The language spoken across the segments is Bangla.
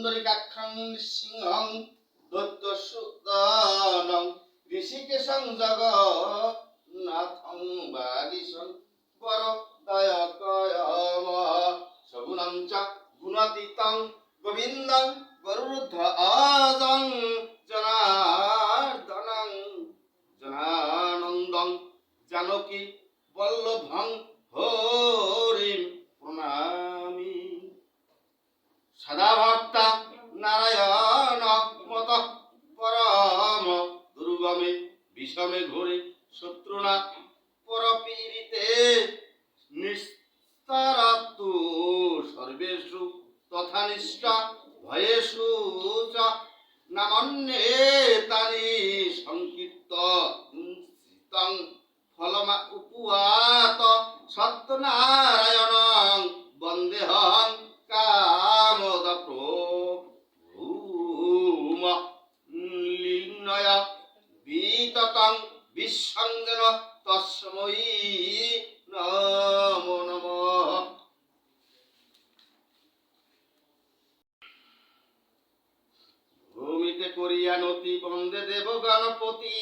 পুণ্ডরিকাক্ষং সিংহং দৈত্যসুদনং ঋষিকেশং জগন্নাথং বাগীশং বরদয়কয়ম সগুণং চ গুণাতীতং গোবিন্দং গরুধ্বজং জনার্দনং জনানন্দং জানকী বল্লভং হরিম প্রণামি। সদা ভক্তা নারায়ণ মত পরম দুর্গমে বিষমে ঘোরে শত্রুনা পরপীড়িতে নিস্তারাতু সর্বেষু তথা নিষ্ঠা ভয়েষু চ নামন্যে তানি সংকীর্তং ফলমা উপয়াত সত্যনারায়ণং বন্দেহং কামদ প্রভুম লীনয় বিততং বিশ্বঙ্গন তস্मै নমো নমঃ। ভূমিতে করিয়া নতি বন্দে দেব গণপতি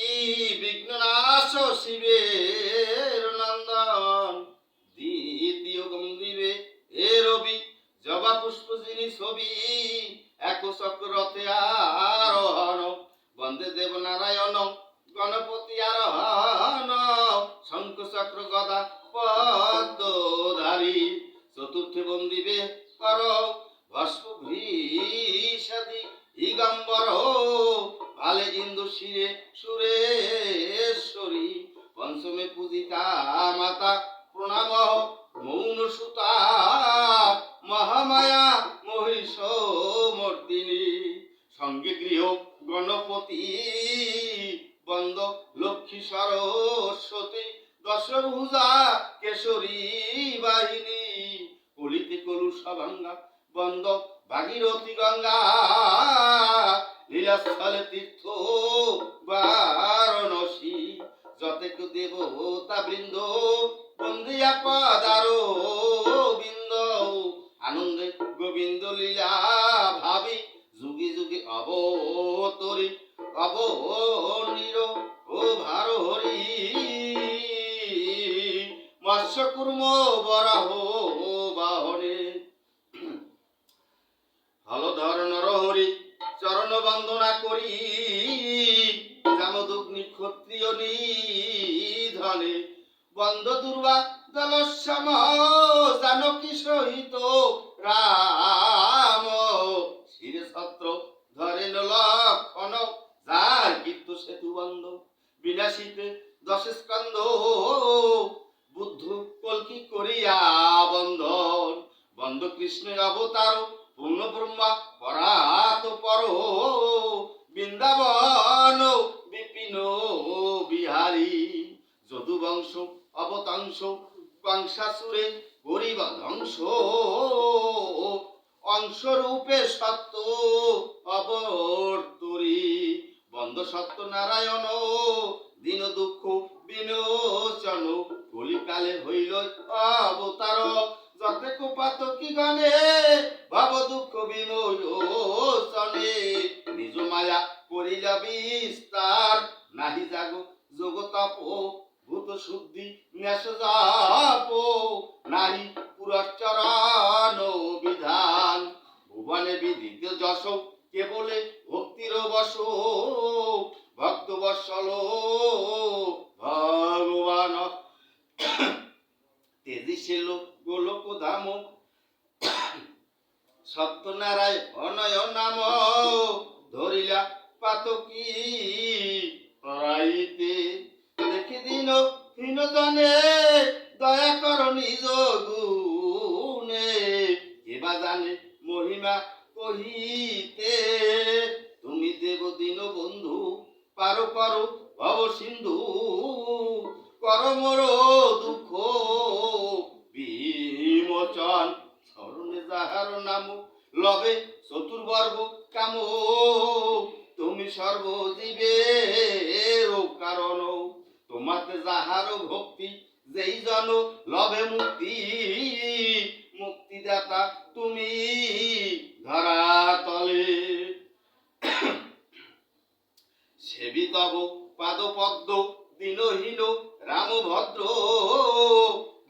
বিঘ্ননাশ শিবের নন্দন দ্বিতীয় গন্দিবে এ রবি জবা পুষ্প যিনি ছবি এক চক্রতে আরোহণ বন্দে দেব নারায়ণ গণপতি আরোহণ শঙ্খ চক্র গদা পদ্মধারী চতুর্থে বন্দিবে কর ভস্ম ভৃষাদি দিগম্বর ভালে ইন্দু শিরে সুরেশ্বরী পঞ্চমে পূজিতা মাতা প্রণাম মৌন সুতা মহামায়া মহিষ মর্দিনী সঙ্গে গৃহ গণপতি বন্দ লক্ষ্মী সরস্বতী দশভুজা কেশরী বাহিনী কলিতে কলুষা ভাঙ্গা বন্দ ভাগীরথী গঙ্গা লীলাস্থলে তীর্থ বারাণসী যতেক দেবতা বৃন্দ বন্দিয়া পদারো বৃন্দ আনন্দে গোবিন্দ লীলা ভাবি যুগে যুগে অবতরি অবনীর ও ভার হরি মৎস্য কুর্ম বরাহ বাহনে হলধর নরহরি চরণ বন্দনা করি জামদগ্নি ক্ষত্রিয় নিধনে বন্দ দুর্বা জলশ্যাম জানকী সহিত রাম শিরে ছত্র ধরে লক্ষণ যার কীর্ত সেতু বন্ধ বিনাশিতে দশ স্কন্ধ বুদ্ধ কল্কি করিয়া বন্ধন বন্ধ কৃষ্ণের অবতার পূর্ণ ব্রহ্মা পরাত পর বৃন্দাবন বিপিন বিহারী যদুবংশ অবতাংশ কংসাসুরে গরিব ধ্বংস অংশরূপে সত্য অবর্তরী বন্ধ সত্যনারায়ণ দীন দুঃখ বিমোচন কলিকালে হইল অবতার যতে কুপাতকি গণে ভাব দুঃখ বিমোচনে নিজ মায়া করিলা বিস্তার নাহি জাগ যোগ তপ ভূত শুদ্ধি ন্যাস জাপ নাহি পুরশ্চরণ বিধান ভুবনে বিদিত যশ কেবলে ভক্তির বশ ভক্ত বৎসল ভগবান তেজিশীল গোলক ধাম সত্যনারায়ণ নাম ধরিলা পাতকি পরাইতে দেখি দিন হীন জনে দয়া কর নিজ গুণে এবা জানে মহিমা কহিতে তুমি দেব দিন বন্ধু পারো পারো ভব সিন্ধু কর মোর দুঃখ বিমোচন স্মরণে যাহার নাম লবে চতুর্বর্গ কাম তুমি সর্বজীবের কারণ তোমাতে যাহার ভক্তি যেই জন লবে মুক্তি মুক্তিদাতা তুমি ধরা তলে তব পাদপদ্ম দীনহীন রামভদ্র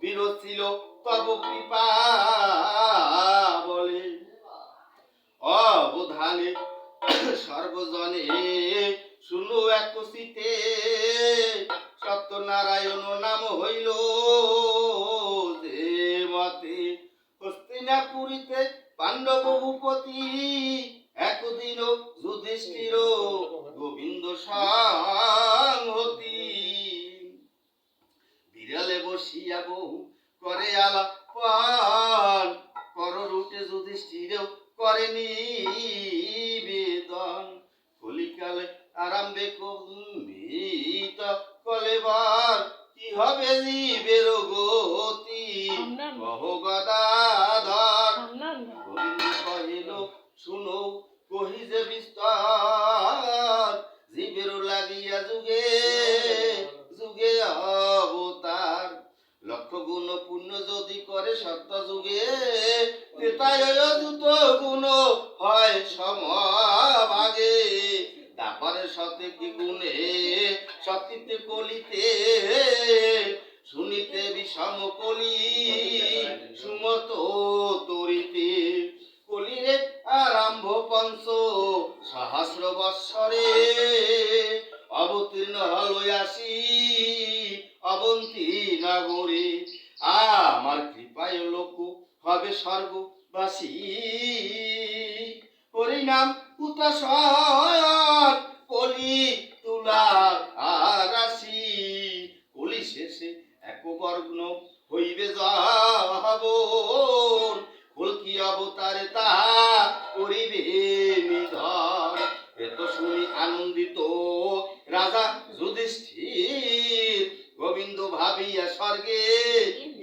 বিরছিল তব কৃপা বলে অবধানে সর্বজনে শুনো একসিতে সত্যনারায়ণ নাম হইল দেবতে হস্তিনাপুরীতে পাণ্ডব ভূপতি একদিন যুধিষ্ঠির গোবিন্দ সংহতি বিড়ালে বসিয়া বহু করে আলাপন কররূপে যুধিষ্ঠির করে নিবেদন কলিকালে আরম্ভে কম্বিত কলেবার কি হবে জীবের গতি কহ গদাধর গোবিন্দ কহিল শুনো কহি যে বিস্তার জীবের লাগিয়া যুগে যুগে অবতার লক্ষ গুণ পুণ্য যদি করে সত্য যুগে দ্রুত গুণ হয় সমভাগে তারপরে সতে কি গুণে সতীতে কলিতে শুনিতে বিষম কলি সুমত তরিতে কলিরে আরম্ভ পঞ্চ সহস্র বৎসরে অবতীর্ণ হল আসি অবন্তী নগরে আমার কৃপায় লোক হবে স্বর্গবাসী হরিনাম উতাসন কলি তুলা রাশি কলি শেষে একবর্ণ হইবে যাবন কল্কি অবতারে তাহা করিবে নিধন এত শুনি আনন্দিত রাজা যুধিষ্ঠির গোবিন্দ ভাবিয়া স্বর্গে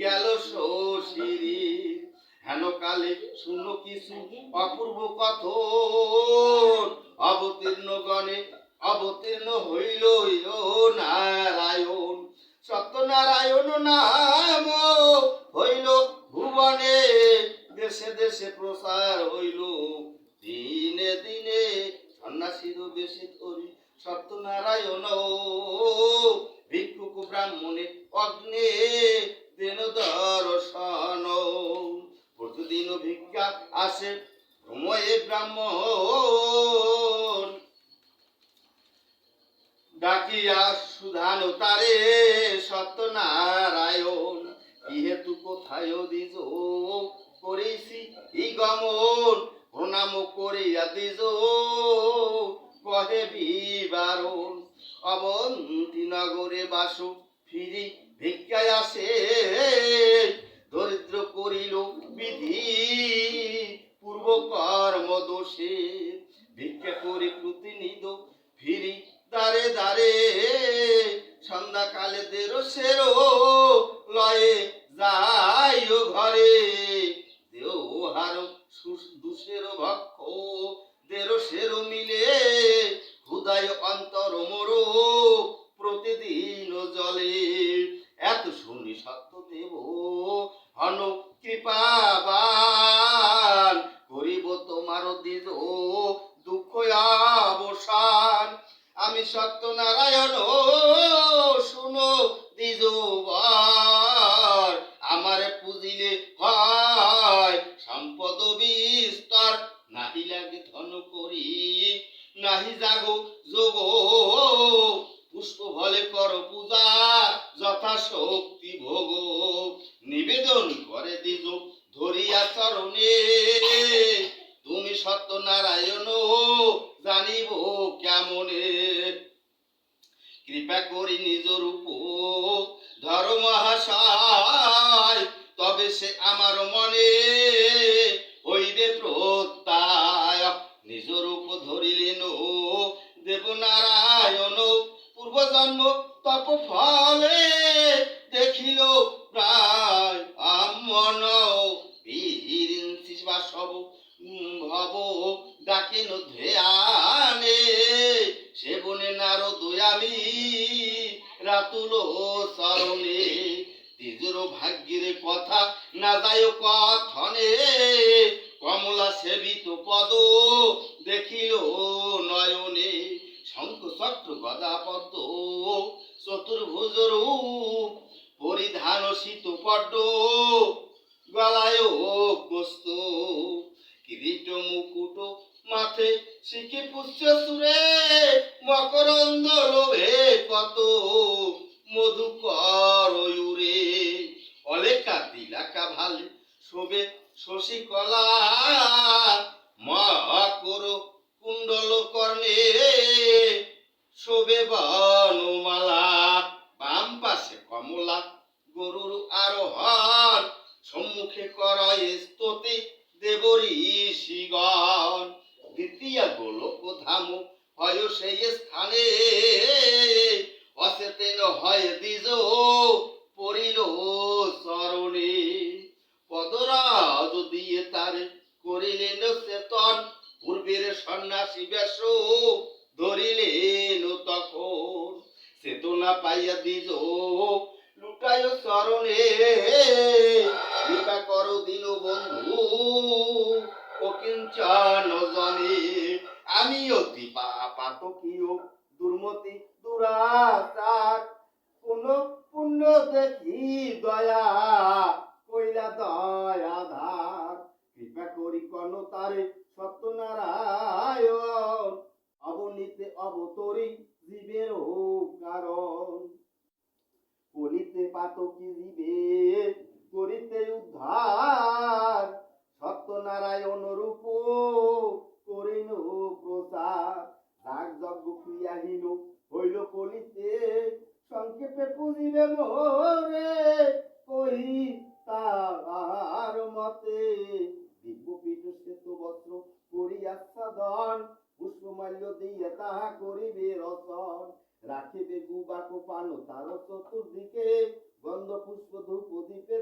গেল শশিরি হেন কালে শূন্য কিছু অপূর্ব কথন অবতীর্ণ গণে অবতীর্ণ হইল নারায়ণ সত্যনারায়ণ নাম হইল ভুবনে দেশে দেশে প্রসার হইল দিনে দিনে সন্ন্যাসীর বেশে ধরি সত্যনারায়ণ ভিক্ষুক ব্রাহ্মণে অগ্নে দেন দর্শন প্রতিদিন ভিক্ষা আসে সময়ে ব্রাহ্মণ ডাকিয়া সুধান তারে সত্যনারায়ণ ইহেতু কোথায় দিজ করেছি ই গমন প্রণাম করিয়া দিজ কহে বিবারণ অবন্তী নগরে বাসু ফিরি ভিক্ষায় আসে দরিদ্র করিল বিধি পূর্ব কর্ম দোষে ভিক্ষা করে প্রতিনিধ ফিরি দারে দারে সন্ধ্যাকালে দেরো লয়ে যাই ঘরে দেওহার দুষের ভক্ষ দেরো মিলে হুদায় অন্তর মোরো প্রতিদিন জলে এত শুনি সত্যদেব হন কৃপাবান করিব তোমার দিদ দুঃখ অবসান আমি সত্যনারায়ণ শুনো দ্বিজবার আমারে পুজিলে হয় সম্পদ বিস্তার নাহি লাগে ধন করি নাহি জাগো যোগ পুষ্প ভলে কর পূজা যথা শক্তি ভোগ নিবেদন করে দিজ ধরিয়া চরণে তুমি সত্যনারায়ণ জানিব কেমনে কৃপা করি নিজ রূপ ধর মহাশয় তবে সে আমার মনে হইবে প্রত্যয় নিজ রূপ ধরিলেন দেবনারায়ণ পূর্বজন্ম তপ ফলে দেখিল প্রায় আমন সব ভব ডাকেন ধ্যানে সেবনে নারদ আমি রাতুল চরণে নিজের ভাগ্যের কথা না যায় কথনে কমলা সেবিত পদ দেখিল নয়নে শঙ্খ চক্র গদা পদ্ম চতুর্ভুজ রূপ পরিধান শীত পদ্ম গলায় বস্ত কিরীট মুকুট মাথে শিখি পুষ্য সুরে মকরন্দ লোভে কত মধুকর উরে অলেকা তিলাকা ভালে শোভে শশী কলা মা করো কুণ্ডল কর্ণে শোভে বনমালা বাম পাশে কমলা গরুর আরোহণ সম্মুখে করয় স্তুতি দেব ঋষিগণ দ্বিতীয় গোলক ধাম হয় সেই স্থানে অচেতন হয় দ্বিজ পড়িল চরণে পদরাজ দিয়ে তারে করিলেন চেতন পূর্বের সন্ন্যাসী বেশ ধরিলেন তখন চেতনা পাইয়া দ্বিজ লুটায় চরণে কৃপা করো দিন বন্ধু অকিঞ্চন জনে আমি অতি পাতকীয় দুর্মতি দুরাচার কোন পুণ্য দেখি দয়া কইলা দয়াধার কৃপা করি কর্ণ তারে সত্যনারায়ণ অবনীতে অবতরী জীবের কারণ কলিতে পাতকী জীবে করিতে উদ্ধার সত্যনারায়ণ রূপ করিল প্রচার রাগ যজ্ঞ ক্রিয়াহীন হইল কলিতে সংক্ষেপে পুজিবে মোরে কহি তার মতে দিব্যপীঠ শ্বেত বস্ত্র করিয়াচ্ছাদন পুষ্পমাল্য দিয়ে তাহা করিবে রচন রাখিবে গুবাক পান তার চতুর্দিকে গন্ধ পুষ্প ধূপ দ্বীপে